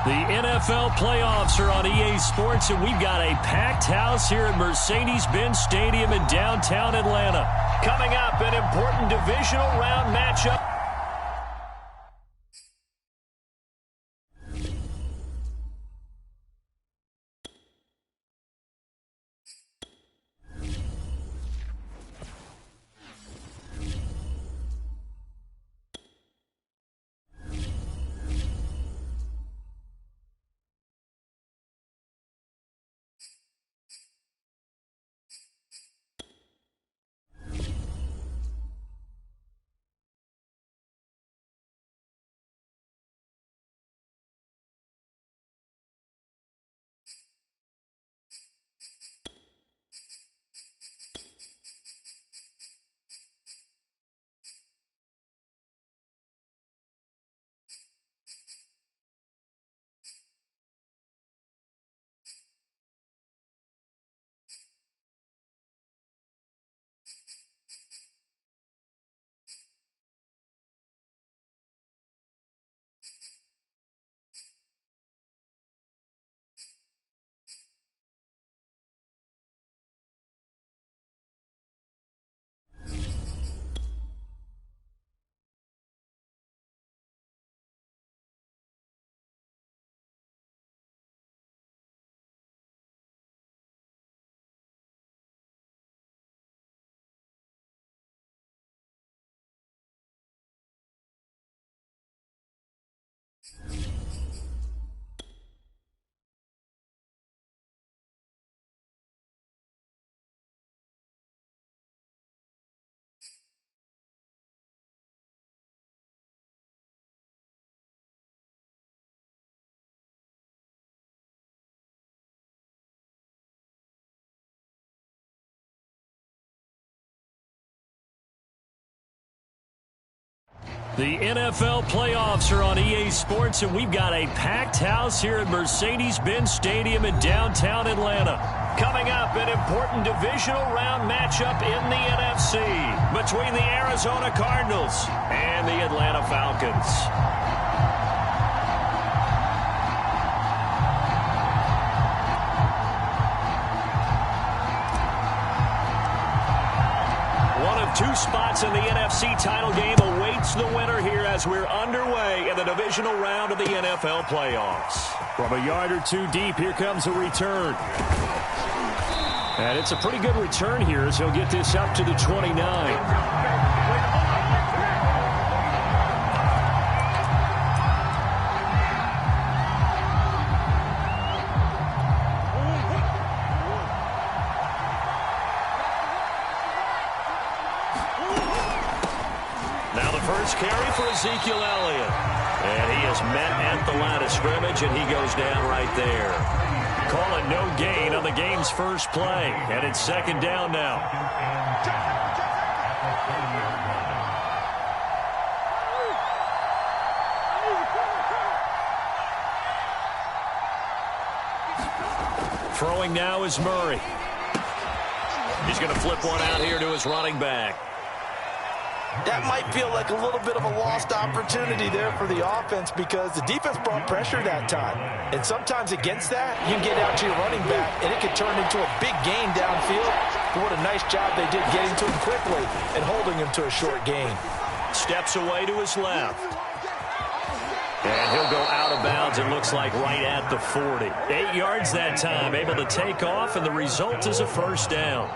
The NFL playoffs are on EA Sports, and we've got a packed house here at Mercedes-Benz Stadium in downtown Atlanta. Coming up, an important divisional round matchup. The NFL playoffs are on EA Sports, and we've got a packed house here at Mercedes-Benz Stadium in downtown Atlanta. Coming up, an important divisional round matchup in the NFC between the Arizona Cardinals and the Atlanta Falcons. Two spots in the NFC title game awaits the winner here as we're underway in the divisional round of the NFL playoffs. From a yard or two deep, here comes a return. And it's a pretty good return here as he'll get this up to the 29. Carry for Ezekiel Elliott. And he is met at the line of scrimmage, and he goes down right there. Call it no gain on the game's first play. And it's second down now. Throwing now is Murray. He's going to flip one out here to his running back. That might feel like a little bit of a lost opportunity there for the offense because the defense brought pressure that time. And sometimes against that, you get out to your running back, and it could turn into a big gain downfield. But what a nice job they did getting to him quickly and holding him to a short gain. Steps away to his left. And he'll go out of bounds, it looks like right at the 40. 8 yards that time, able to take off, and the result is a first down.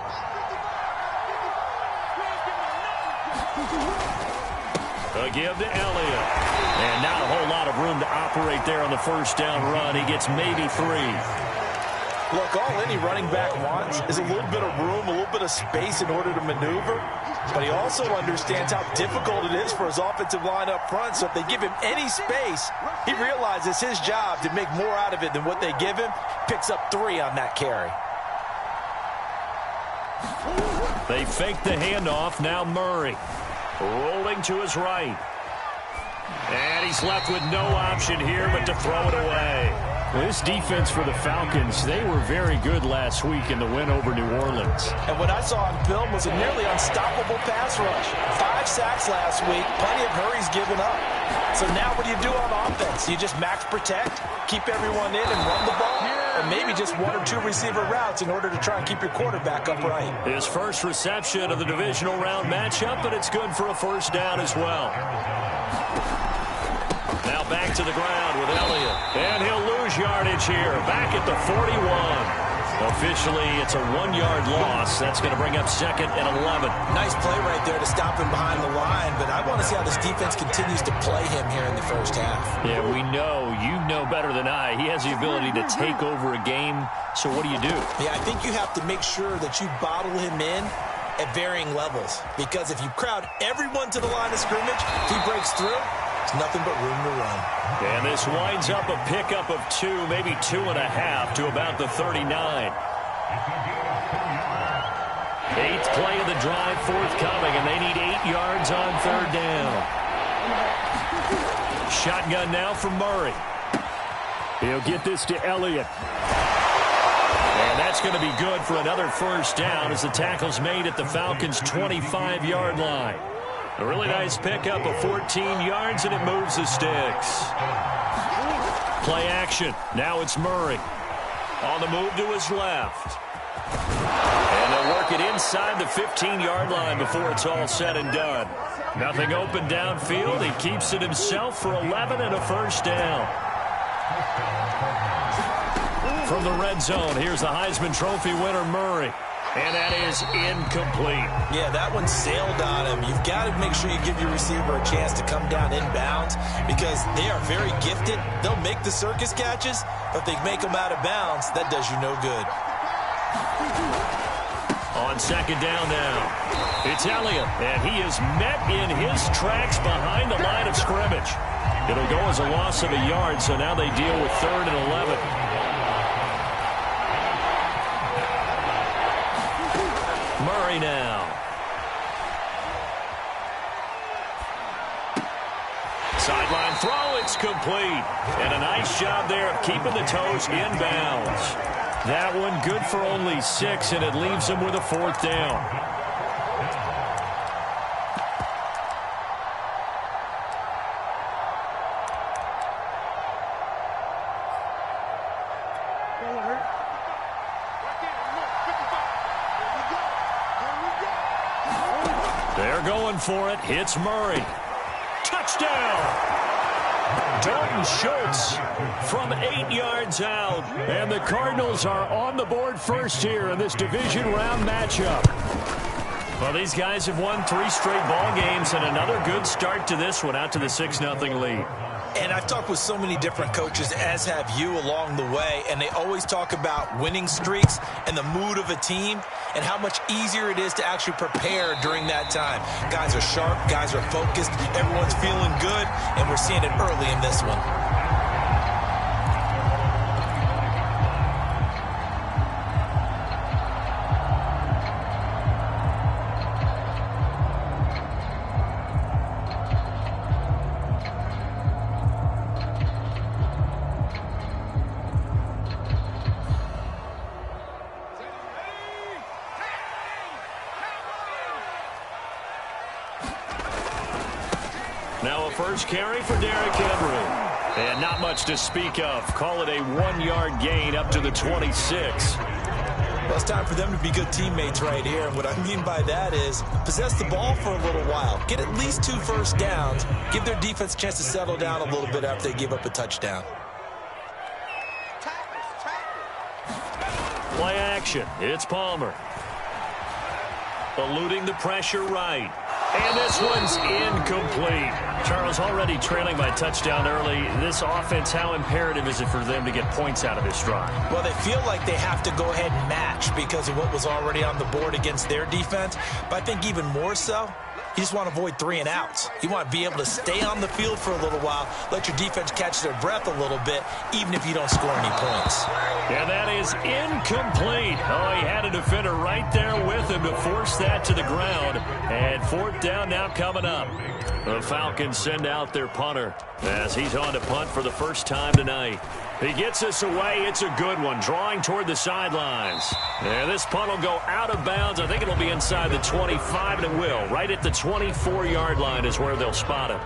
A give to Elliott. And not a whole lot of room to operate there on the first down run. He gets maybe 3. Look, all any running back wants is a little bit of room, a little bit of space in order to maneuver. But he also understands how difficult it is for his offensive line up front. So if they give him any space, he realizes his job to make more out of it than what they give him. Picks up 3 on that carry. They fake the handoff. Now Murray. Rolling to his right. And he's left with no option here but to throw it away. This defense for the Falcons, they were very good last week in the win over New Orleans. And what I saw on film was a nearly unstoppable pass rush. 5 sacks last week, plenty of hurries given up. So now what do you do on offense? You just max protect, keep everyone in and run the ball, or maybe just 1 or 2 receiver routes in order to try and keep your quarterback upright. His first reception of the divisional round matchup, and it's good for a first down as well. Now back to the ground with Elliott. And he'll lose yardage here. Back at the 41. Officially, it's a 1-yard loss. That's going to bring up 2nd and 11. Nice play right there to stop him behind the line, but I want to see how this defense continues to play him here in the first half. Yeah, we know. You know better than I. He has the ability to take over a game. So what do you do? Yeah, I think you have to make sure that you bottle him in at varying levels, because if you crowd everyone to the line of scrimmage, if he breaks through, there's nothing but room to run. And this winds up a pickup of 2, maybe 2.5 to about the 39. 8th play of the drive forthcoming, and they need 8 yards on 3rd down. Shotgun now for Murray. He'll get this to Elliott. And that's going to be good for another first down as the tackle's made at the Falcons' 25-yard line. A really nice pickup of 14 yards, and it moves the sticks. Play action. Now it's Murray. On the move to his left. And they'll work it inside the 15-yard line before it's all said and done. Nothing open downfield. He keeps it himself for 11 and a first down. From the red zone, here's the Heisman Trophy winner, Murray. And that is incomplete. Yeah, that one sailed on him. You've got to make sure you give your receiver a chance to come down inbounds because they are very gifted. They'll make the circus catches, but if they make them out of bounds, that does you no good. On 2nd down now, it's Elliott, and he is met in his tracks behind the line of scrimmage. It'll go as a loss of a yard, so now they deal with 3rd and 11. Murray now. Sideline throw, it's complete. And a nice job there of keeping the toes inbounds. That one good for only 6, and it leaves him with a 4th down. They're going for it. Hits Murray. Touchdown! Dalton Schultz from 8 yards out. And the Cardinals are on the board first here in this division round matchup. Well, these guys have won 3 straight ball games and another good start to this one out to the 6-0 lead. And I've talked with so many different coaches, as have you, along the way, and they always talk about winning streaks and the mood of a team and how much easier it is to actually prepare during that time. Guys are sharp, guys are focused, everyone's feeling good, and we're seeing it early in this one. Now a first carry for Derrick Henry. And not much to speak of. Call it a 1-yard gain up to the 26. Well, it's time for them to be good teammates right here. And what I mean by that is possess the ball for a little while. Get at least 2 first downs. Give their defense a chance to settle down a little bit after they give up a touchdown. Play action. It's Palmer. Eluding the pressure right. And this one's incomplete. Charles, already trailing by touchdown early. This offense, how imperative is it for them to get points out of this drive? Well, they feel like they have to go ahead and match because of what was already on the board against their defense. But I think even more so, you just want to avoid 3 and outs. You want to be able to stay on the field for a little while, let your defense catch their breath a little bit, even if you don't score any points. And that is incomplete. Oh, he had a defender right there with him to force that to the ground. And 4th down now coming up. The Falcons send out their punter as he's on to punt for the first time tonight. He gets us away. It's a good one, drawing toward the sidelines. And this punt will go out of bounds. I think it'll be inside the 25, and it will. Right at the 24-yard line is where they'll spot him.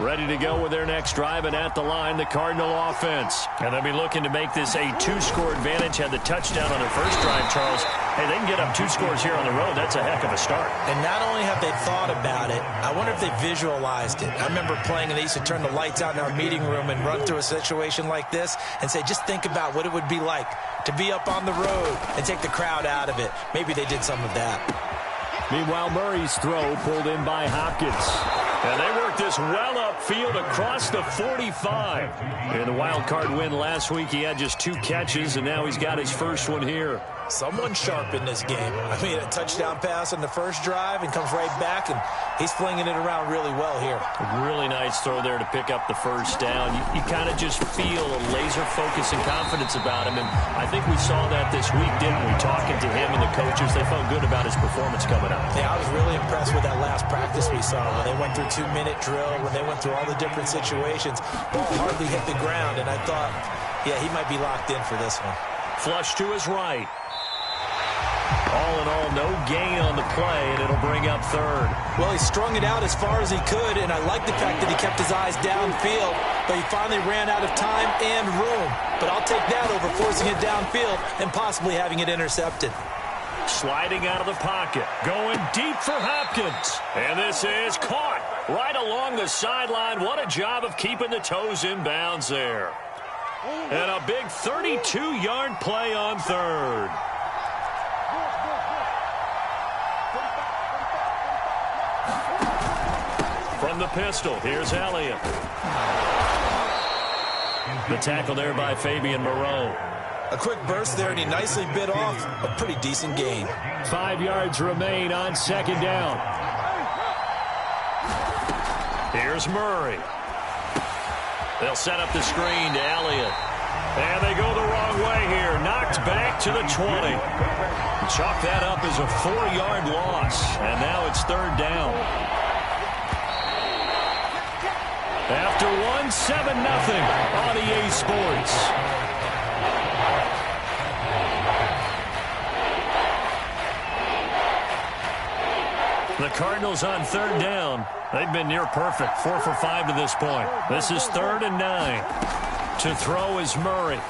Ready to go with their next drive, and at the line, the Cardinal offense. And they'll be looking to make this a 2-score advantage. Had the touchdown on their first drive, Charles. Hey, they can get up 2 scores here on the road. That's a heck of a start. And not only have they thought about it, I wonder if they visualized it. I remember playing, and they used to turn the lights out in our meeting room and run through a situation like this and say, just think about what it would be like to be up on the road and take the crowd out of it. Maybe they did some of that. Meanwhile, Murray's throw pulled in by Hopkins. And they worked this well upfield across the 45. In the wild card win last week, he had just 2 catches, and now he's got his first one here. Someone sharp in this game. I mean, a touchdown pass on the first drive and comes right back, and he's flinging it around really well here. A really nice throw there to pick up the first down. You kind of just feel a laser focus and confidence about him, and I think we saw that this week, didn't we? Talking to him and the coaches, they felt good about his performance coming up. Yeah, I was really impressed with that last practice we saw when they went through 2-minute drill, when they went through all the different situations. Ball hardly hit the ground, and I thought, yeah, he might be locked in for this one. Flush to his right. All in all, no gain on the play, and it'll bring up third. Well, he strung it out as far as he could, and I like the fact that he kept his eyes downfield, but he finally ran out of time and room. But I'll take that over forcing it downfield and possibly having it intercepted. Sliding out of the pocket, going deep for Hopkins. And this is caught right along the sideline. What a job of keeping the toes in bounds there. And a big 32-yard play on third. From the pistol, here's Elliott. The tackle there by Fabian Moreau. A quick burst there, and he nicely bit off a pretty decent gain. 5 yards remain on second down. Here's Murray. They'll set up the screen to Elliott. And they go the wrong way here. Knocked back to the 20. Chalk that up as a 4-yard loss. And now it's third down. After 1-7-0 on EA Sports. The Cardinals on third down. They've been near perfect. 4 for 5 to this point. This is 3rd and 9. To throw is Murray.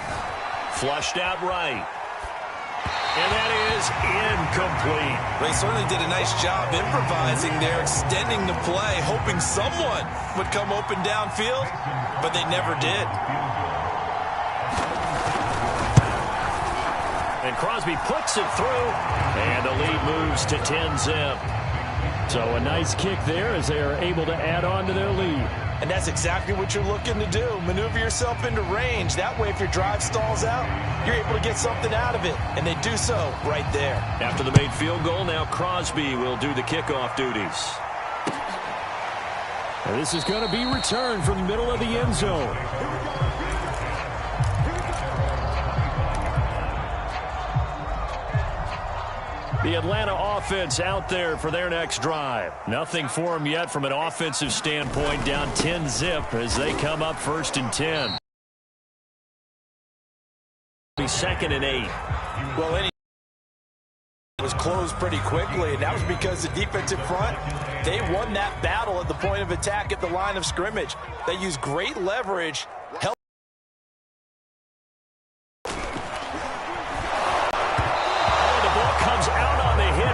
Flushed out right. And that is incomplete. They certainly did a nice job improvising there, extending the play, hoping someone would come open downfield, but they never did. And Crosby puts it through, and the lead moves to 10-zip. So a nice kick there as they are able to add on to their lead. And that's exactly what you're looking to do. Maneuver yourself into range. That way, if your drive stalls out, you're able to get something out of it. And they do so right there. After the made field goal, now Crosby will do the kickoff duties. And this is going to be returned from the middle of the end zone. The Atlanta offense out there for their next drive. Nothing for them yet from an offensive standpoint. Down 10-zip as they come up 1st and 10. Be 2nd and 8. Well, it was closed pretty quickly, and that was because the defensive front, they won that battle at the point of attack at the line of scrimmage. They used great leverage.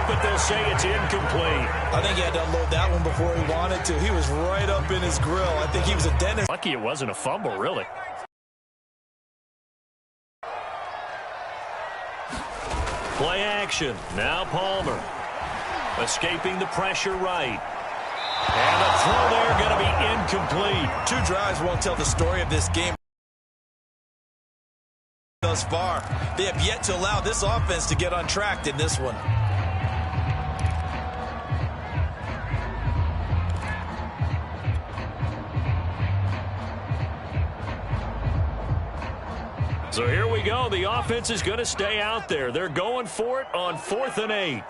But they'll say it's incomplete. I think he had to unload that one before he wanted to. He was right up in his grill. I think he was a dentist. Lucky it wasn't a fumble, really. Play action. Now Palmer. Escaping the pressure right. And the throw there going to be incomplete. 2 drives won't tell the story of this game thus far. They have yet to allow this offense to get untracked in this one. So here we go. The offense is going to stay out there. They're going for it on 4th and 8.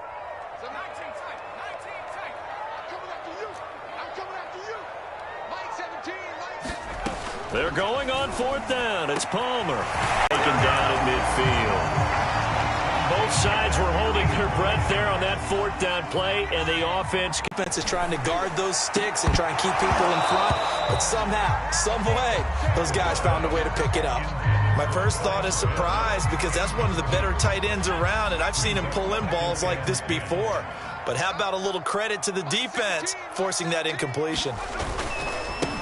They're going on 4th down. It's Palmer. Taken down at midfield. both sides were holding their breath there on that fourth down play, and the offense is trying to guard those sticks and try and keep people in front, but somehow, some way, those guys found a way to pick it up. My first thought is surprise because that's one of the better tight ends around, and I've seen him pull in balls like this before. But how about a little credit to the defense forcing that incompletion?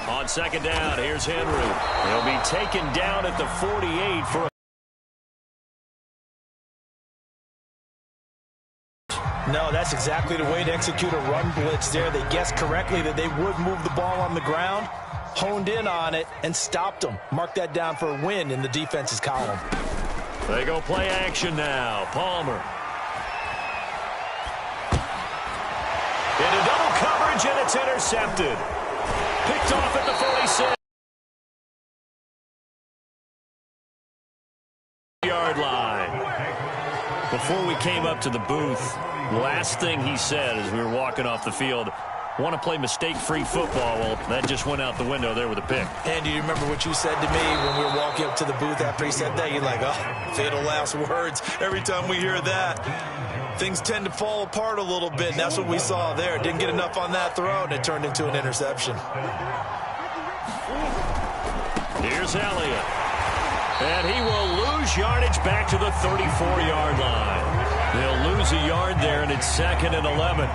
On second down, here's Henry. He'll be taken down at the 48 for a... No, that's exactly the way to execute a run blitz there. They guessed correctly that they would move the ball on the ground, honed in on it, and stopped them. Mark that down for a win in the defense's column. They go play action now. Palmer. Into double coverage, and it's intercepted. Picked off at the 46-yard line. Before we came up to the booth, last thing he said as we were walking off the field, want to play mistake-free football. Well, that just went out the window there with a pick. And do you remember what you said to me when we were walking up to the booth after he said that? You're like, oh, fatal last words. Every time we hear that, things tend to fall apart a little bit, and that's what we saw there. Didn't get enough on that throw, and it turned into an interception. Here's Elliott. And he will lose yardage back to the 34-yard line. They'll lose a yard there, and it's 2nd and 11.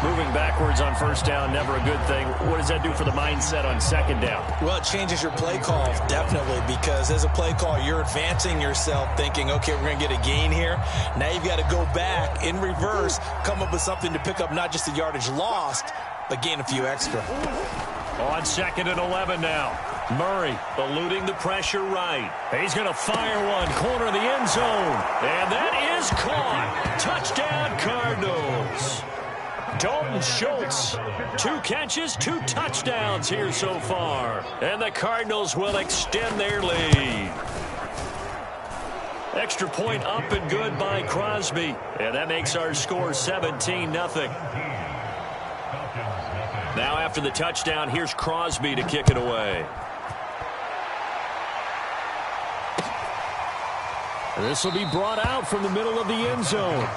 Moving backwards on first down, never a good thing. What does that do for the mindset on second down? Well, it changes your play call, definitely, because as a play call, you're advancing yourself thinking, okay, we're going to get a gain here. Now you've got to go back in reverse, come up with something to pick up not just the yardage lost, but gain a few extra. On 2nd and 11 now. Murray eluding the pressure right. He's going to fire one, corner of the end zone. And that is caught. Touchdown, Cardinals. Dalton Schultz, 2 catches, 2 touchdowns here so far. And the Cardinals will extend their lead. Extra point up and good by Crosby. And that makes our score 17-0. Now after the touchdown, here's Crosby to kick it away. This will be brought out from the middle of the end zone.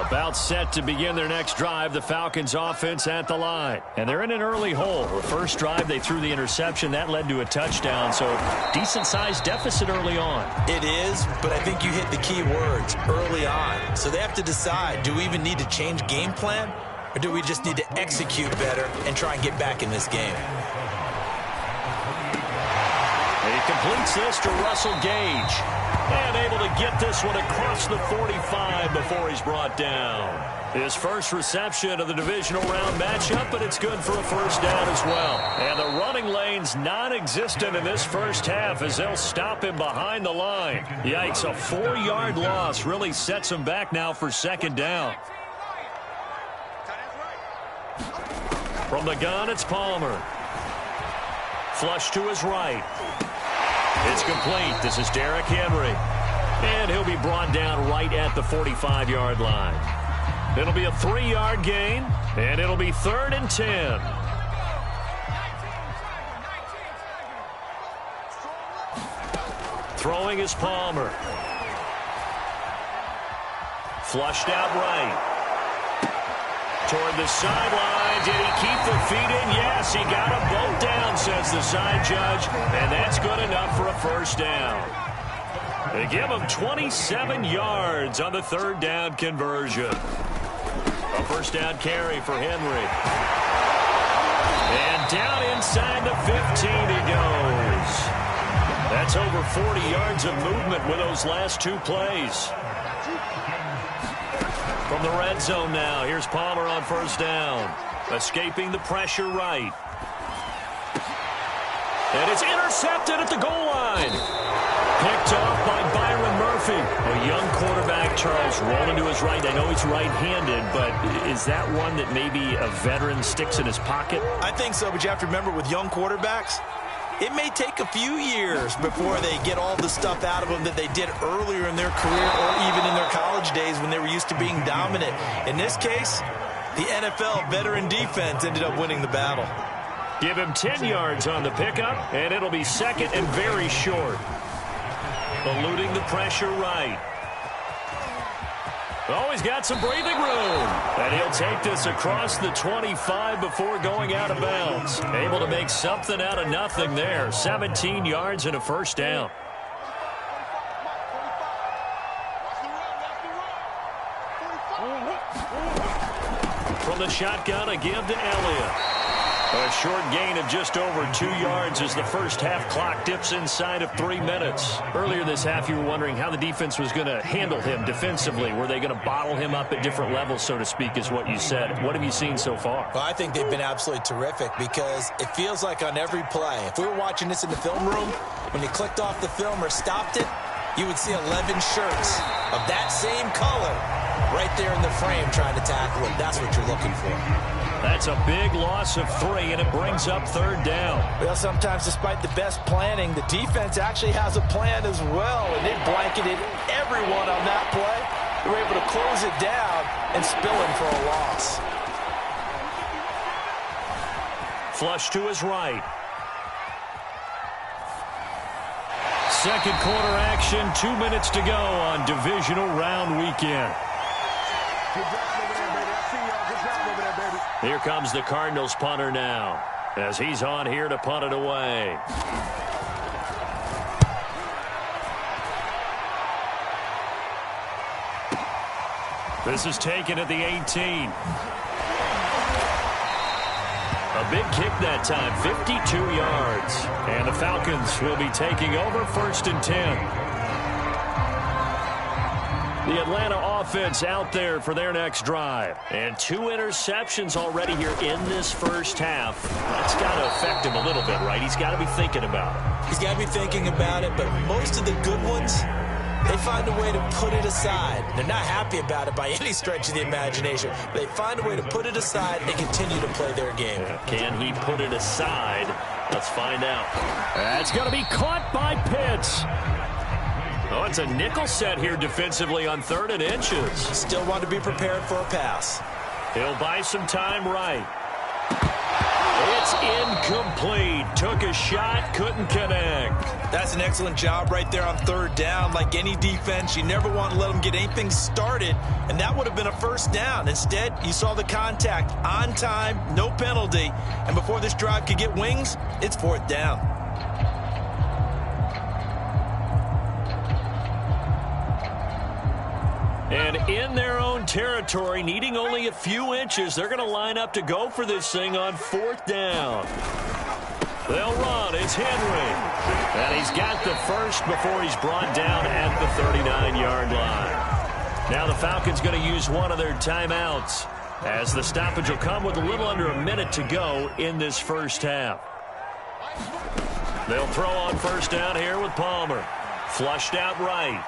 About set to begin their next drive, the Falcons offense at the line. And they're in an early hole. The first drive, they threw the interception. That led to a touchdown, so decent-sized deficit early on. It is, but I think you hit the key words, early on. So they have to decide, do we even need to change game plan, or do we just need to execute better and try and get back in this game? He completes this to Russell Gage. And able to get this one across the 45 before he's brought down. His first reception of the divisional round matchup, but it's good for a first down as well. And the running lane's non-existent in this first half as they'll stop him behind the line. Yikes, a 4-yard loss really sets him back now for second down. From the gun, it's Palmer. Flush to his right. It's complete. This is Derrick Henry. And he'll be brought down right at the 45-yard line. It'll be a 3-yard gain, and it'll be 3rd and 10. Throwing is Palmer. Flushed out right. Toward the sideline. Did he keep the feet in? Yes, he got them both down, says the side judge. And that's good enough for a first down. They give him 27 yards on the 3rd down conversion. A first down carry for Henry. And down inside the 15 he goes. That's over 40 yards of movement with those last 2 plays. From the red zone now, here's Palmer on first down. Escaping the pressure right. And it's intercepted at the goal line. Picked off by Byron Murphy. A young quarterback, Charles, rolling to his right. I know he's right-handed, but is that one that maybe a veteran sticks in his pocket? I think so, but you have to remember with young quarterbacks, It may take a few years before they get all the stuff out of them that they did earlier in their career or even in their college days when they were used to being dominant. In this case, the NFL veteran defense ended up winning the battle. Give him 10 yards on the pickup, and it'll be second and very short. Eluding the pressure right. Oh, he's got some breathing room. And he'll take this across the 25 before going out of bounds. Able to make something out of nothing there. 17 yards and a first down. From the shotgun, a give to Elliott. A short gain of just over 2 yards as the first half clock dips inside of 3 minutes. Earlier this half, you were wondering how the defense was going to handle him defensively. Were they going to bottle him up at different levels, so to speak, is what you said. What have you seen so far? Well, I think they've been absolutely terrific because it feels like on every play, if we were watching this in the film room, when you clicked off the film or stopped it, you would see 11 shirts of that same color right there in the frame trying to tackle him. That's what you're looking for. That's a big loss of 3, and it brings up third down. Well, sometimes despite the best planning, the defense actually has a plan as well, and they blanketed everyone on that play. They were able to close it down and spill him for a loss. Flush to his right. Second quarter action, 2 minutes to go on Divisional Round Weekend. Here comes the Cardinals punter now, as he's on here to punt it away. This is taken at the 18. A big kick that time, 52 yards. And the Falcons will be taking over first and 10. The Atlanta offense out there for their next drive. And 2 interceptions already here in this first half. That's got to affect him a little bit, right? He's got to be thinking about it. He's got to be thinking about it, but most of the good ones, they find a way to put it aside. They're not happy about it by any stretch of the imagination. They find a way to put it aside and continue to play their game. Can he put it aside? Let's find out. That's going to be caught by Pitts. Oh, it's a nickel set here defensively on 3rd and inches. Still want to be prepared for a pass. He'll buy some time right. It's incomplete. Took a shot, couldn't connect. That's an excellent job right there on 3rd down. Like any defense, you never want to let them get anything started, and that would have been a first down. Instead, you saw the contact on time, no penalty, and before this drive could get wings, it's 4th down. And in their own territory, needing only a few inches, they're going to line up to go for this thing on 4th down. They'll run. It's Henry. And he's got the first before he's brought down at the 39-yard line. Now the Falcons going to use one of their timeouts, as the stoppage will come with a little under a minute to go in this first half. They'll throw on first down here with Palmer. Flushed out right.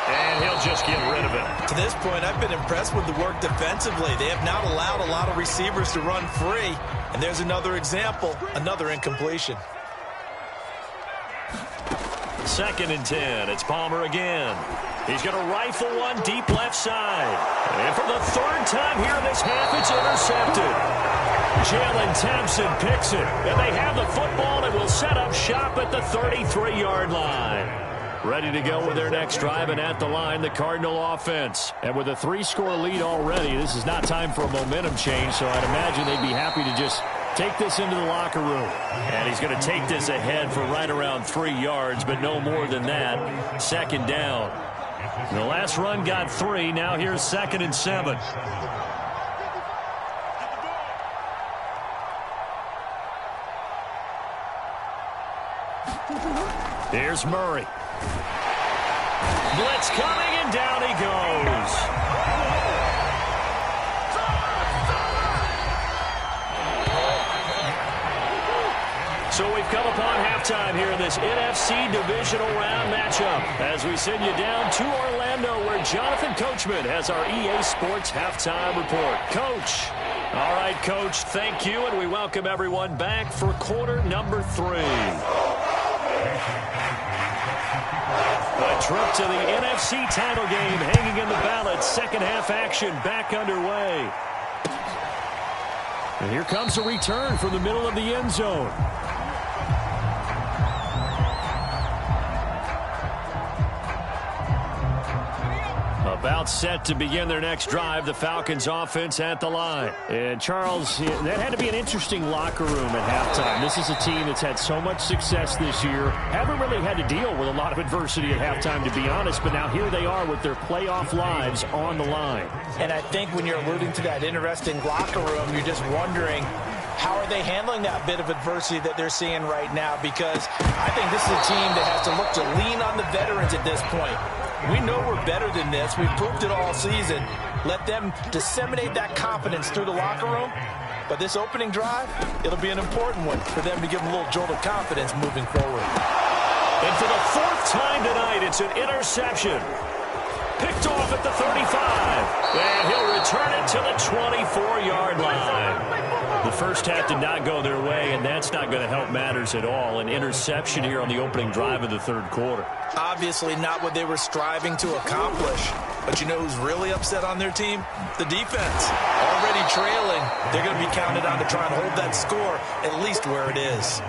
And he'll just get rid of it. To this point, I've been impressed with the work defensively. They have not allowed a lot of receivers to run free. And there's another example, another incompletion. 2nd and 10. It's Palmer again. He's going to rifle one deep left side. And for the 3rd time here in this half, it's intercepted. Jalen Thompson picks it. And they have the football and will set up shop at the 33-yard line. Ready to go with their next drive, and at the line, the Cardinal offense. And with a 3-score lead already, this is not time for a momentum change, so I'd imagine they'd be happy to just take this into the locker room. And he's going to take this ahead for right around 3 yards, but no more than that. 2nd down. The last run got 3. Now here's 2nd and 7. Here's Murray. Blitz coming, and down he goes. So we've come upon halftime here in this NFC Divisional Round matchup as we send you down to Orlando, where Jonathan Coachman has our EA Sports Halftime Report. Coach, All right, Coach, thank you, and we welcome everyone back for quarter number 3. A trip to the NFC title game hanging in the balance. Second half action back underway. And here comes a return from the middle of the end zone. About set to begin their next drive, the Falcons offense at the line. And Charles, that had to be an interesting locker room at halftime. This is a team that's had so much success this year. Haven't really had to deal with a lot of adversity at halftime, to be honest, but now here they are with their playoff lives on the line. And I think when you're alluding to that interesting locker room, you're just wondering, how are they handling that bit of adversity that they're seeing right now? Because I think this is a team that has to look to lean on the veterans at this point. We know we're better than this. We've proved it all season. Let them disseminate that confidence through the locker room. But this opening drive, it'll be an important one for them to give them a little jolt of confidence moving forward. And for the 4th time tonight, it's an interception. Picked off at the 35. And he'll return it to the 24-yard line. The first half did not go their way, and that's not going to help matters at all. An interception here on the opening drive of the 3rd quarter. Obviously not what they were striving to accomplish. But you know who's really upset on their team? The defense. Already trailing. They're going to be counted on to try and hold that score at least where it is.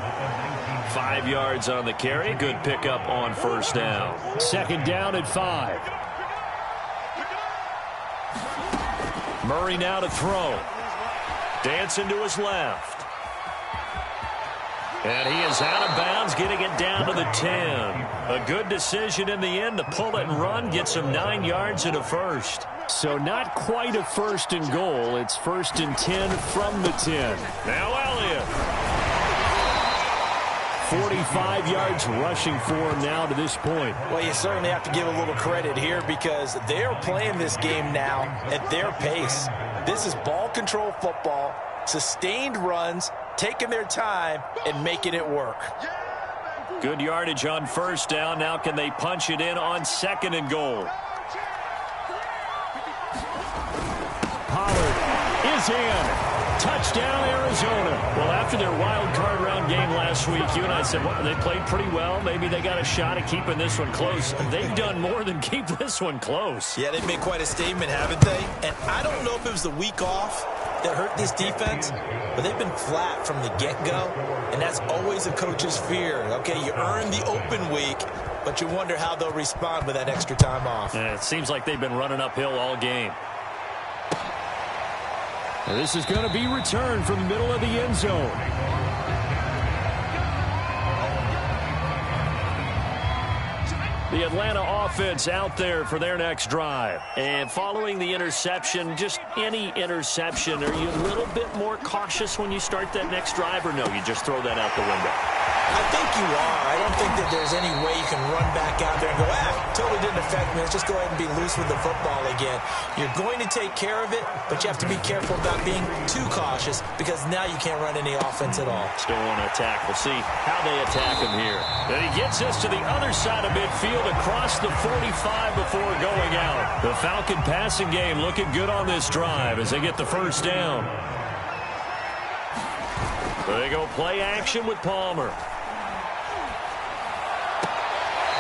5 yards on the carry. Good pickup on first down. 2nd down at 5. Murray now to throw. Dancing to his left. And he is out of bounds, getting it down to the 10. A good decision in the end to pull it and run, get some 9 yards and a first. So not quite a 1st and goal. It's 1st and 10 from the 10. Now Elliott. 45 yards rushing for him now to this point. Well, you certainly have to give a little credit here because they're playing this game now at their pace. This is ball control football, sustained runs, taking their time and making it work. Good yardage on first down. Now can they punch it in on 2nd and goal? Pollard is in. Touchdown, Arizona. Well, after their wild card round game last week, you and I said, well, they played pretty well. Maybe they got a shot at keeping this one close. They've done more than keep this one close. Yeah, they've made quite a statement, haven't they? And I don't know if it was the week off that hurt this defense, but they've been flat from the get-go, and that's always a coach's fear. Okay, you earn the open week, but you wonder how they'll respond with that extra time off. Yeah, it seems like they've been running uphill all game. This is going to be returned from the middle of the end zone. The Atlanta offense out there for their next drive. And following the interception, just any interception, are you a little bit more cautious when you start that next drive, or no, you just throw that out the window? I think you are. I don't think that there's any way you can run back out there and go, totally didn't affect me. Let's just go ahead and be loose with the football again. You're going to take care of it, but you have to be careful about being too cautious because now you can't run any offense at all. Still want to attack. We'll see how they attack him here. And he gets us to the other side of midfield across the 45 before going out. The Falcon passing game looking good on this drive as they get the first down. They go play action with Palmer.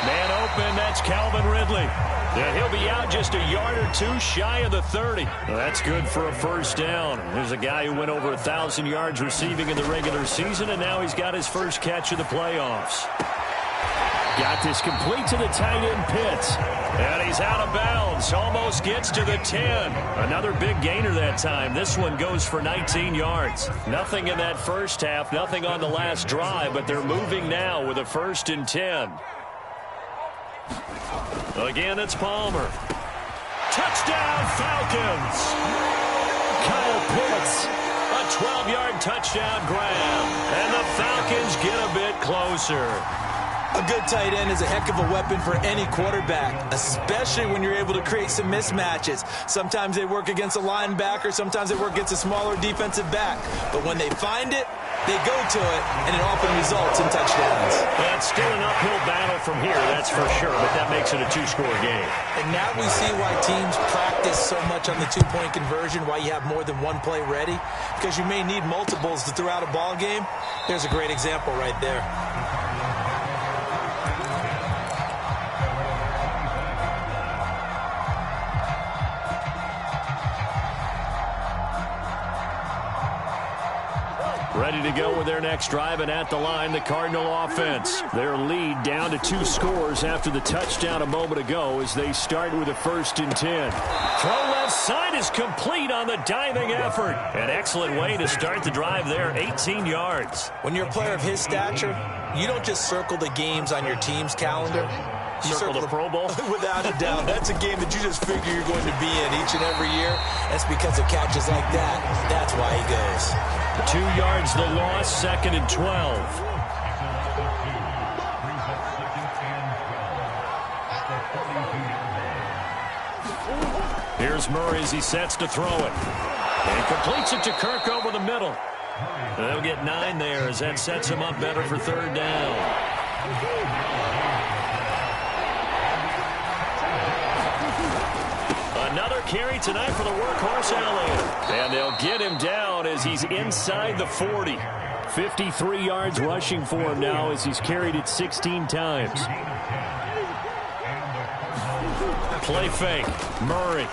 Man open, that's Calvin Ridley. And he'll be out just a yard or two shy of the 30. Well, that's good for a first down. There's a guy who went over 1,000 yards receiving in the regular season, and now he's got his first catch of the playoffs. Got this complete to the tight end Pitts. And he's out of bounds. Almost gets to the 10. Another big gainer that time. This one goes for 19 yards. Nothing in that first half, nothing on the last drive, but they're moving now with a 1st and 10. Again, it's Palmer. Touchdown, Falcons! Kyle Pitts, a 12-yard touchdown grab. And the Falcons get a bit closer. A good tight end is a heck of a weapon for any quarterback, especially when you're able to create some mismatches. Sometimes they work against a linebacker, sometimes they work against a smaller defensive back. But when they find it, they go to it, and it often results in touchdowns. It's still an uphill battle from here, that's for sure, but that makes it a two-score game. And now we see why teams practice so much on the two-point conversion, why you have more than one play ready, because you may need multiples to throw out a ball game. There's a great example right there. Ready to go with their next drive, and at the line, the Cardinal offense. Their lead down to 2 scores after the touchdown a moment ago as they start with a 1st and 10. Throw left side is complete on the diving effort. An excellent way to start the drive there, 18 yards. When you're a player of his stature, you don't just circle the games on your team's calendar. You circle the Pro Bowl? Without a doubt. That's a game that you just figure you're going to be in each and every year. That's because of catches like that. That's why he goes. 2 yards the loss, 2nd and 12. Here's Murray as he sets to throw it. And completes it to Kirk over the middle. They'll get 9 there as that sets him up better for 3rd down. Another carry tonight for the workhorse Elliott. And they'll get him down as he's inside the 40. 53 yards rushing for him now as he's carried it 16 times. Play fake. Murray.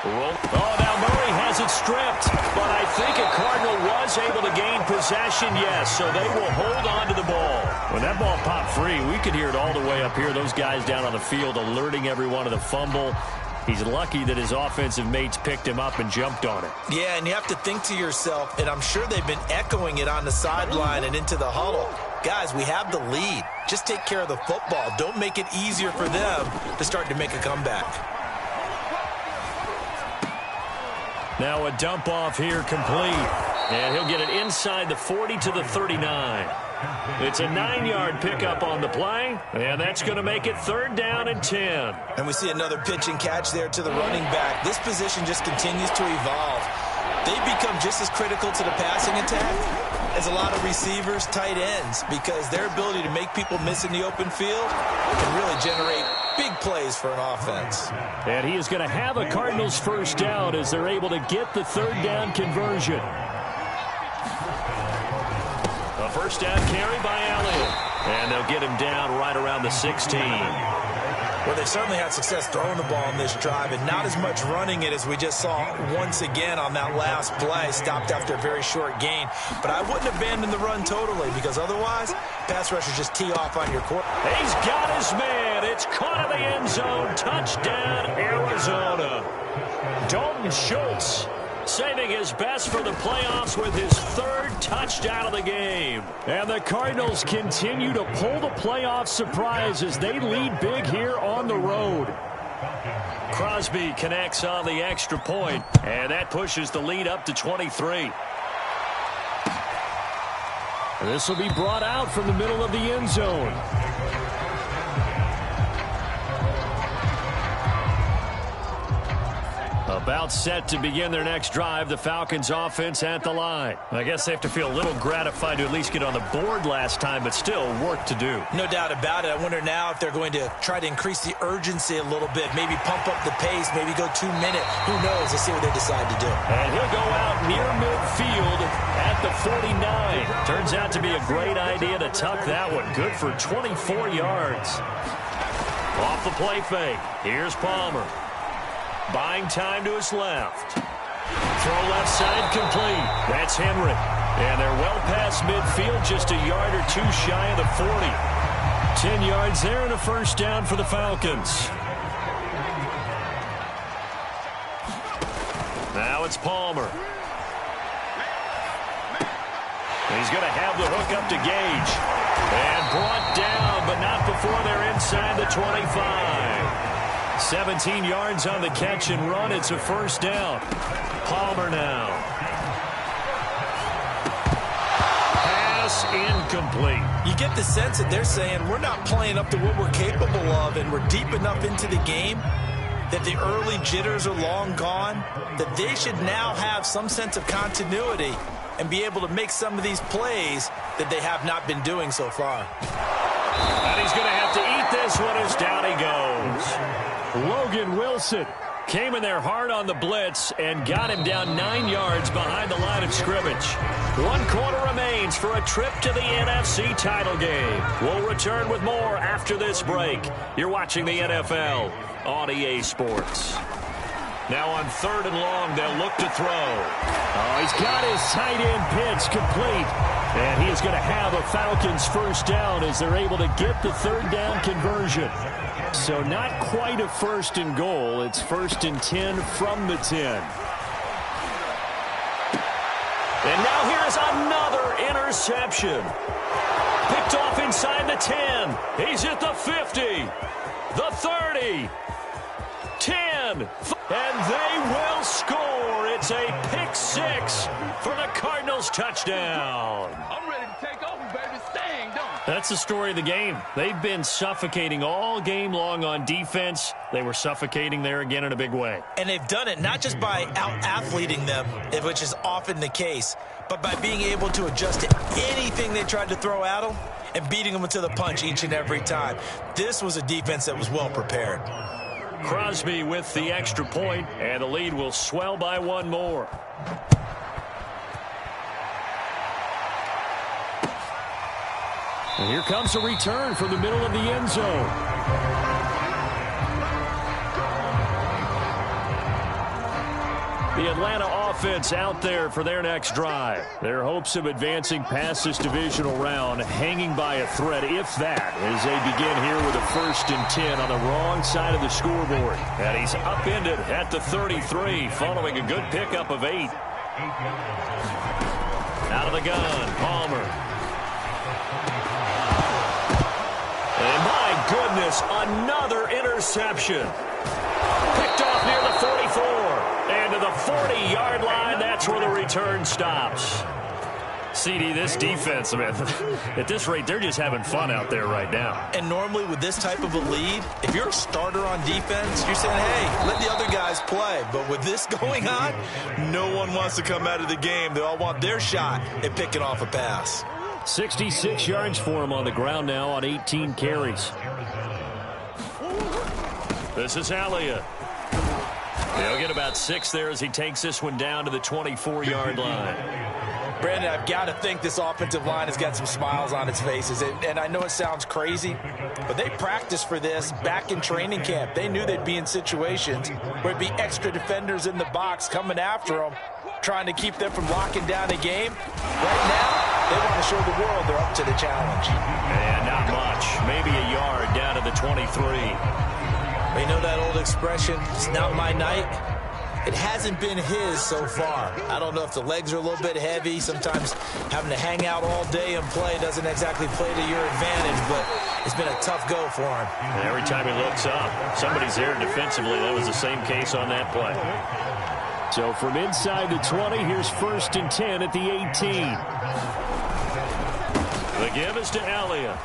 Oh, now Murray has it stripped. But I think a Cardinal was able to gain possession, yes. So they will hold on to the ball. When that ball popped free, we could hear it all the way up here. Those guys down on the field alerting everyone of the fumble. He's lucky that his offensive mates picked him up and jumped on it. Yeah, and you have to think to yourself, and I'm sure they've been echoing it on the sideline and into the huddle. Guys, we have the lead. Just take care of the football. Don't make it easier for them to start to make a comeback. Now a dump off here complete. And he'll get it inside the 40 to the 39. It's a 9-yard pickup on the play, and that's going to make it 3rd down and 10. And we see another pitch and catch there to the running back. This position just continues to evolve. They become just as critical to the passing attack as a lot of receivers, tight ends, because their ability to make people miss in the open field can really generate big plays for an offense. And he is going to have a Cardinals 1st down as they're able to get the 3rd down conversion. A 1st down carry by Elliott. And they'll get him down right around the 16. Well, they certainly had success throwing the ball in this drive, and not as much running it as we just saw once again on that last play. Stopped after a very short gain. But I wouldn't abandon the run totally, because otherwise, pass rushers just tee off on your court. He's got his man. It's caught in the end zone. Touchdown, Arizona. Dalton Schultz saving his best for the playoffs with his 3rd touchdown of the game. And the Cardinals continue to pull the playoff surprise as they lead big here on the road. Crosby connects on the extra point, and that pushes the lead up to 23. This will be brought out from the middle of the end zone. About set to begin their next drive, the Falcons offense at the line. I guess they have to feel a little gratified to at least get on the board last time, but still work to do. No doubt about it. I wonder now if they're going to try to increase the urgency a little bit, maybe pump up the pace, maybe go 2-minute. Who knows? Let's see what they decide to do. And he'll go out near midfield at the 49. Turns out to be a great idea to tuck that one. Good for 24 yards. Off the play fake. Here's Palmer. Buying time to his left. Throw left side complete. That's Henry. And they're well past midfield, just a yard or 2 shy of the 40. 10 yards there and a 1st down for the Falcons. Now it's Palmer. He's going to have the hook up to Gage. And brought down, but not before they're inside the 25. 17 yards on the catch and run. It's a 1st down. Palmer now. Pass incomplete. You get the sense that they're saying we're not playing up to what we're capable of, and we're deep enough into the game that the early jitters are long gone, that they should now have some sense of continuity and be able to make some of these plays that they have not been doing so far. And he's going to have to eat this one as down he goes. Logan Wilson came in there hard on the blitz and got him down 9 yards behind the line of scrimmage. 1 quarter remains for a trip to the NFC title game. We'll return with more after this break. You're watching the NFL on EA Sports. Now on 3rd and long, they'll look to throw. Oh, he's got his tight end pitch complete. And he is going to have a Falcons first down as they're able to get the 3rd down conversion. So not quite a 1st and goal. It's 1st and 10 from the 10. And now here's another interception. Picked off inside the 10. He's at the 50. The 30. 10. And they will score. It's a pick 6 for the Cardinals touchdown. I'm ready to take over, baby. Staying, don't. That's the story of the game. They've been suffocating all game long on defense. They were suffocating there again in a big way. And they've done it not just by out-athleting them, which is often the case, but by being able to adjust to anything they tried to throw at them and beating them to the punch each and every time. This was a defense that was well prepared. Crosby with the extra point, and the lead will swell by 1 more. And here comes a return from the middle of the end zone. The Atlanta offense out there for their next drive. Their hopes of advancing past this divisional round hanging by a thread, if that, as they begin here with a 1st and 10 on the wrong side of the scoreboard. And he's upended at the 33 following a good pickup of 8. Out of the gun, Palmer. And my goodness, another interception. Picked off near the 44. And to the 40-yard line, that's where the return stops. CD, this defense, man, at this rate, they're just having fun out there right now. And normally with this type of a lead, if you're a starter on defense, you're saying, hey, let the other guys play. But with this going on, no one wants to come out of the game. They all want their shot at picking off a pass. 66 yards for him on the ground now on 18 carries. This is Elliott. He'll get about 6 there as he takes this one down to the 24-yard line. Brandon, I've got to think this offensive line has got some smiles on its faces. And I know it sounds crazy, but they practiced for this back in training camp. They knew they'd be in situations where it'd be extra defenders in the box coming after them, trying to keep them from locking down a game. Right now, they want to show the world they're up to the challenge. And not much. Maybe a yard down to the 23. You know that old expression, it's not my night? It hasn't been his so far. I don't know if the legs are a little bit heavy. Sometimes having to hang out all day and play doesn't exactly play to your advantage, but it's been a tough go for him. And every time he looks up, somebody's there defensively. That was the same case on that play. So from inside the 20, here's 1st and 10 at the 18. The give is to Elliott.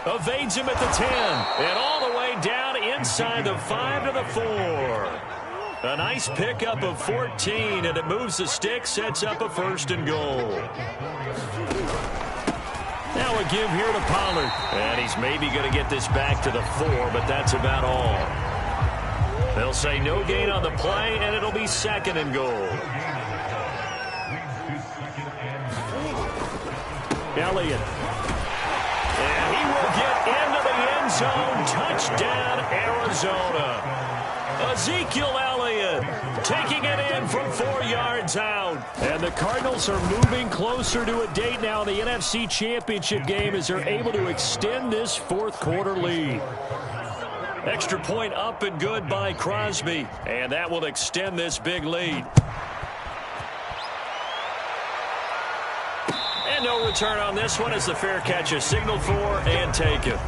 Evades him at the 10. And all the way down inside the 5 to the 4. A nice pickup of 14, and it moves the stick, sets up a 1st and goal. Now a give here to Pollard. And he's maybe going to get this back to the 4, but that's about all. They'll say no gain on the play, and it'll be 2nd and goal. Elliott. And he will get into the end zone. Touchdown, Arizona. Ezekiel Elliott taking it in from 4 yards out. And the Cardinals are moving closer to a date now in the NFC Championship game as they're able to extend this 4th quarter lead. Extra point up and good by Crosby. And that will extend this big lead. And no return on this one as the fair catch is signaled for and taken.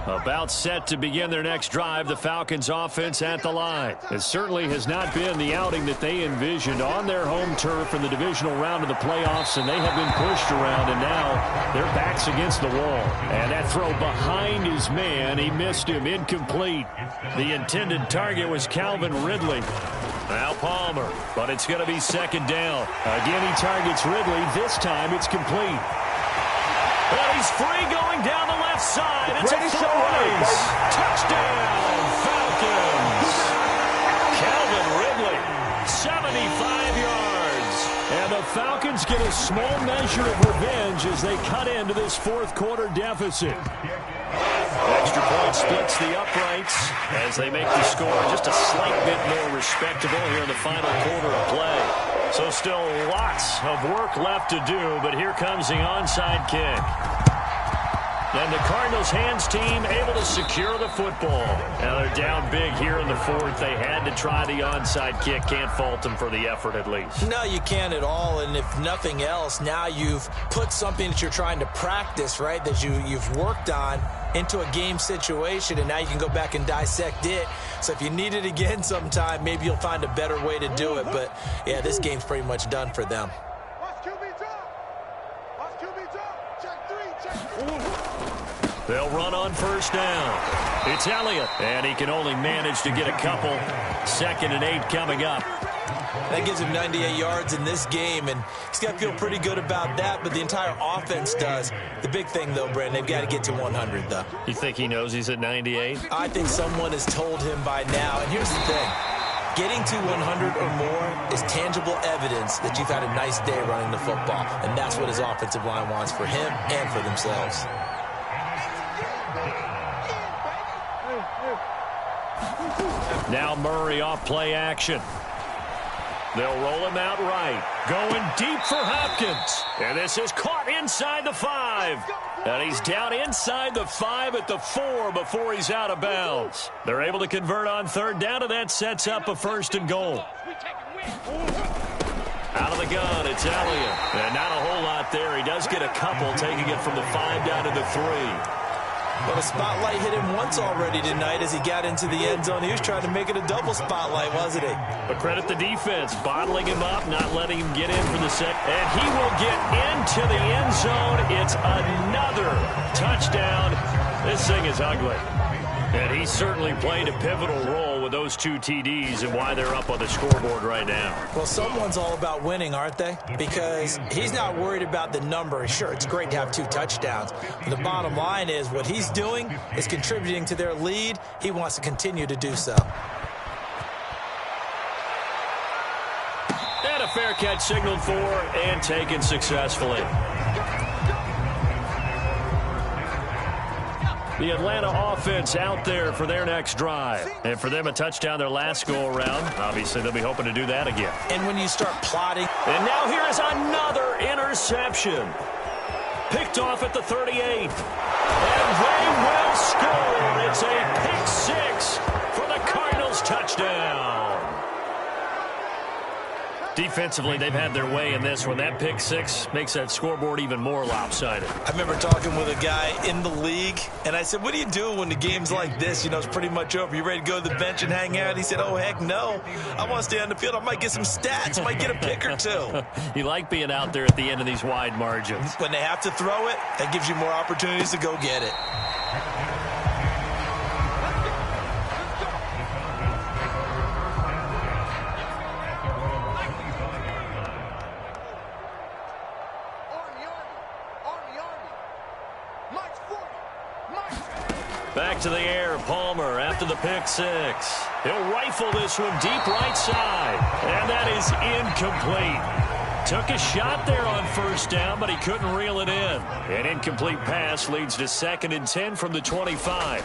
About set to begin their next drive, the Falcons offense at the line. It certainly has not been the outing that they envisioned on their home turf in the divisional round of the playoffs, and they have been pushed around, and now their back's against the wall. And that throw behind his man, he missed him, incomplete. The intended target was Calvin Ridley. Now Palmer, but it's going to be second down. Again, he targets Ridley. This time it's complete. And he's free going down the left side. It's a full race. Touchdown, Falcons. Calvin Ridley, 75 yards. And the Falcons get a small measure of revenge as they cut into this fourth quarter deficit. Extra point splits the uprights as they make the score just a slight bit more respectable here in the final quarter of play. So still lots of work left to do, but here comes the onside kick. And the Cardinals hands team able to secure the football. Now they're down big here in the fourth. They had to try the onside kick. Can't fault them for the effort at least. No, you can't at all. And if nothing else, now you've put something that you're trying to practice, right, that you've worked on into a game situation, and now you can go back and dissect it. So if you need it again sometime, maybe you'll find a better way to do it. But, yeah, this game's pretty much done for them. They'll run on first down. It's Elliott, and he can only manage to get a couple. 2nd and 8 coming up. That gives him 98 yards in this game, and he's got to feel pretty good about that, but the entire offense does. The big thing, though, Brandon, they've got to get to 100, though. You think he knows he's at 98? I think someone has told him by now, and here's the thing. Getting to 100 or more is tangible evidence that you've had a nice day running the football, and that's what his offensive line wants for him and for themselves. Now Murray off play action. They'll roll him out right. Going deep for Hopkins. And this is caught inside the 5. And he's down inside the 5 at the 4 before he's out of bounds. They're able to convert on third down, and that sets up a 1st and goal. Out of the gun, it's Elliott. And not a whole lot there. He does get a couple, taking it from the 5 down to the 3. But a spotlight hit him once already tonight as he got into the end zone. He was trying to make it a double spotlight, wasn't he? But credit the defense, bottling him up, not letting him get in for the set. And he will get into the end zone. It's another touchdown. This thing is ugly. And he certainly played a pivotal role with those 2 TDs and why they're up on the scoreboard right now. Well, someone's all about winning, aren't they? Because he's not worried about the number. Sure, it's great to have 2 touchdowns. But the bottom line is what he's doing is contributing to their lead. He wants to continue to do so. And a fair catch signaled for and taken successfully. The Atlanta offense out there for their next drive. And for them, a touchdown their last go-around. Obviously, they'll be hoping to do that again. And when you start plotting. And now here is another interception. Picked off at the 38. And they will score. It's a pick 6 for the Cardinals touchdown. Defensively, they've had their way in this one. That pick 6 makes that scoreboard even more lopsided. I remember talking with a guy in the league, and I said, what do you do when the game's like this? You know, it's pretty much over. You ready to go to the bench and hang out? He said, oh, heck no. I want to stay on the field. I might get some stats. Might get a pick or 2. You like being out there at the end of these wide margins. When they have to throw it, that gives you more opportunities to go get it. Back to the air, Palmer after the pick 6. He'll rifle this one deep right side. And that is incomplete. Took a shot there on first down, but he couldn't reel it in. An incomplete pass leads to 2nd and 10 from the 25.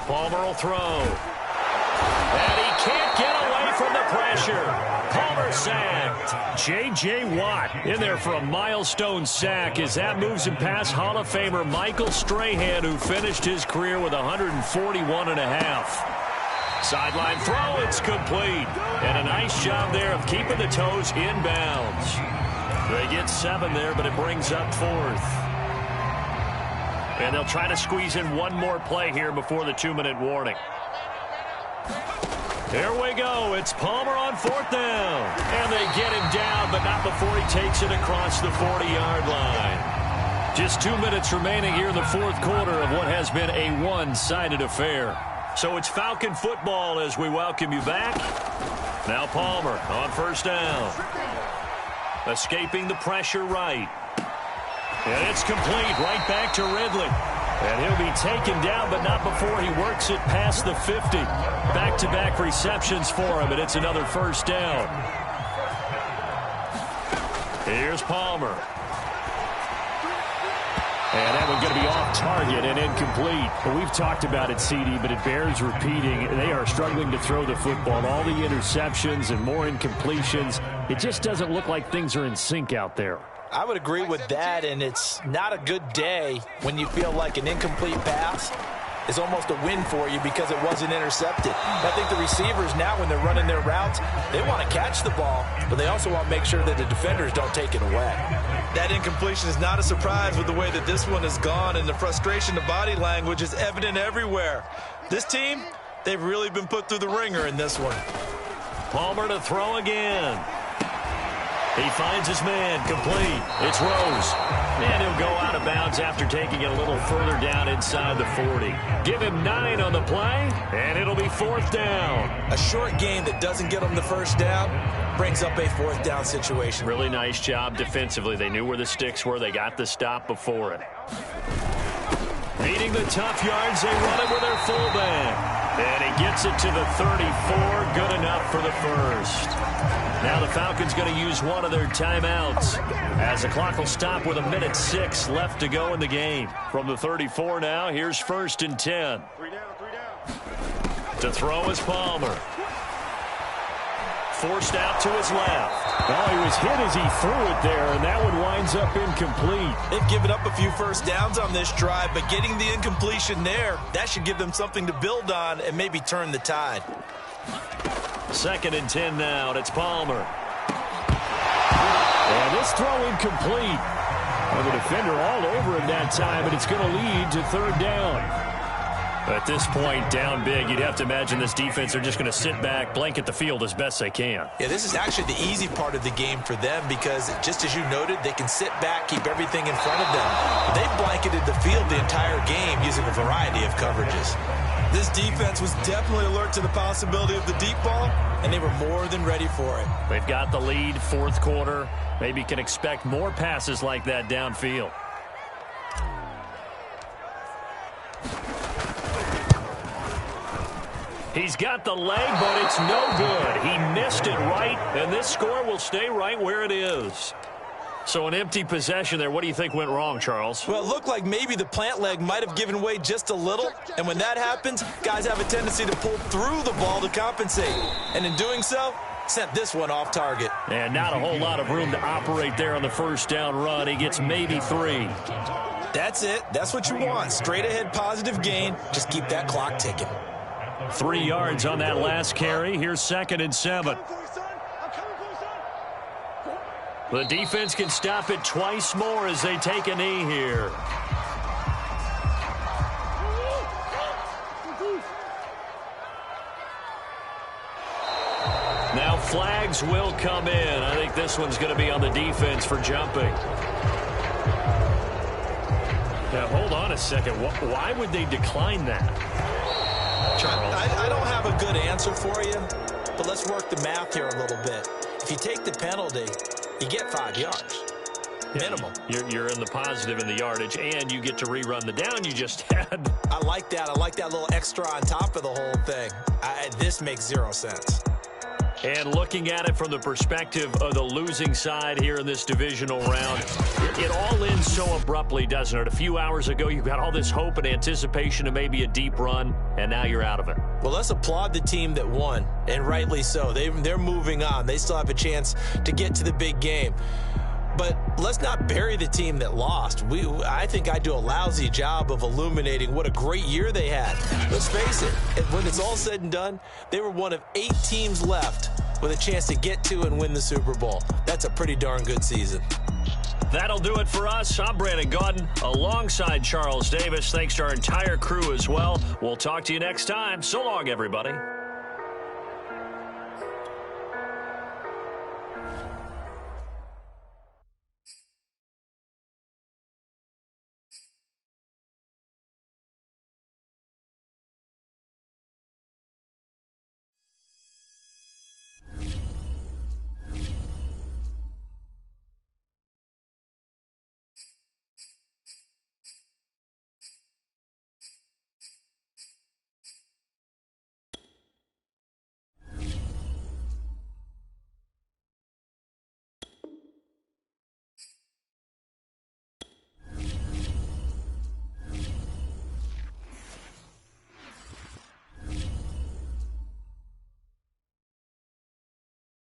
Palmer will throw. And he can't get away from the pressure. Palmer sacked. J.J. Watt in there for a milestone sack as that moves him past Hall of Famer Michael Strahan, who finished his career with 141.5. Sideline throw, it's complete. And a nice job there of keeping the toes inbounds. They get 7 there, but it brings up 4th. And they'll try to squeeze in one more play here before the 2-minute warning. Here we go. It's Palmer on 4th down. And they get him down, but not before he takes it across the 40-yard line. Just 2 minutes remaining here in the 4th quarter of what has been a one-sided affair. So it's Falcon football as we welcome you back. Now Palmer on 1st down. Escaping the pressure right. And it's complete right back to Ridley. And he'll be taken down, but not before he works it past the 50. Back-to-back receptions for him, and it's another 1st down. Here's Palmer. And that one's going to be off target and incomplete. Well, we've talked about it, CD, but it bears repeating. They are struggling to throw the football. All the interceptions and more incompletions. It just doesn't look like things are in sync out there. I would agree with that, and it's not a good day when you feel like an incomplete pass is almost a win for you because it wasn't intercepted. I think the receivers now, when they're running their routes, they want to catch the ball, but they also want to make sure that the defenders don't take it away. That incompletion is not a surprise with the way that this one has gone, and the frustration, the body language is evident everywhere. This team, they've really been put through the ringer in this one. Palmer to throw again. He finds his man, complete. It's Rose. And he'll go out of bounds after taking it a little further down inside the 40. Give him 9 on the play, and it'll be 4th down. A short game that doesn't get them the 1st down brings up a 4th down situation. Really nice job defensively. They knew where the sticks were. They got the stop before it. Needing the tough yards, they run it with their fullback. And he gets it to the 34. Good enough for the 1st. Now the Falcons going to use one of their timeouts as the clock will stop with 1:06 left to go in the game. From the 34 now, here's 1st and 10. 3 down. To throw is Palmer. Forced out to his left. Well, he was hit as he threw it there, and that one winds up incomplete. They've given up a few 1st downs on this drive, but getting the incompletion there, that should give them something to build on and maybe turn the tide. 2nd and 10 now, and it's Palmer. And this throw incomplete. Well, the defender all over him that time, and it's going to lead to 3rd down. At this point, down big, you'd have to imagine this defense are just going to sit back, blanket the field as best they can. Yeah, this is actually the easy part of the game for them because, just as you noted, they can sit back, keep everything in front of them. They've blanketed the field the entire game using a variety of coverages. This defense was definitely alert to the possibility of the deep ball, and they were more than ready for it. They've got the lead, 4th quarter. Maybe can expect more passes like that downfield. He's got the leg, but it's no good. He missed it right, and this score will stay right where it is. So an empty possession there. What do you think went wrong, Charles? Well, it looked like maybe the plant leg might have given way just a little, and when that happens, guys have a tendency to pull through the ball to compensate. And in doing so, sent this one off target. And not a whole lot of room to operate there on the 1st down run. He gets maybe 3. That's it. That's what you want. Straight ahead positive gain. Just keep that clock ticking. 3 yards on that last carry. Here's 2nd and 7. The defense can stop it twice more as they take a knee here. Now flags will come in. I think this one's going to be on the defense for jumping. Now, hold on a second. Why would they decline that? I don't have a good answer for you, but let's work the math here a little bit. If you take the penalty, you get 5 yards. Minimum. You're in the positive in the yardage, and you get to rerun the down you just had. I like that. I like that little extra on top of the whole thing. This makes 0 sense. And looking at it from the perspective of the losing side here in this divisional round, it all ends so abruptly, doesn't it? A few hours ago, you got all this hope and anticipation of maybe a deep run, and now you're out of it. Well, let's applaud the team that won, and rightly so. They're moving on. They still have a chance to get to the big game. But let's not bury the team that lost. I think I do a lousy job of illuminating what a great year they had. Let's face it, when it's all said and done, they were one of 8 teams left with a chance to get to and win the Super Bowl. That's a pretty darn good season. That'll do it for us. I'm Brandon Gaudin alongside Charles Davis. Thanks to our entire crew as well. We'll talk to you next time. So long, everybody.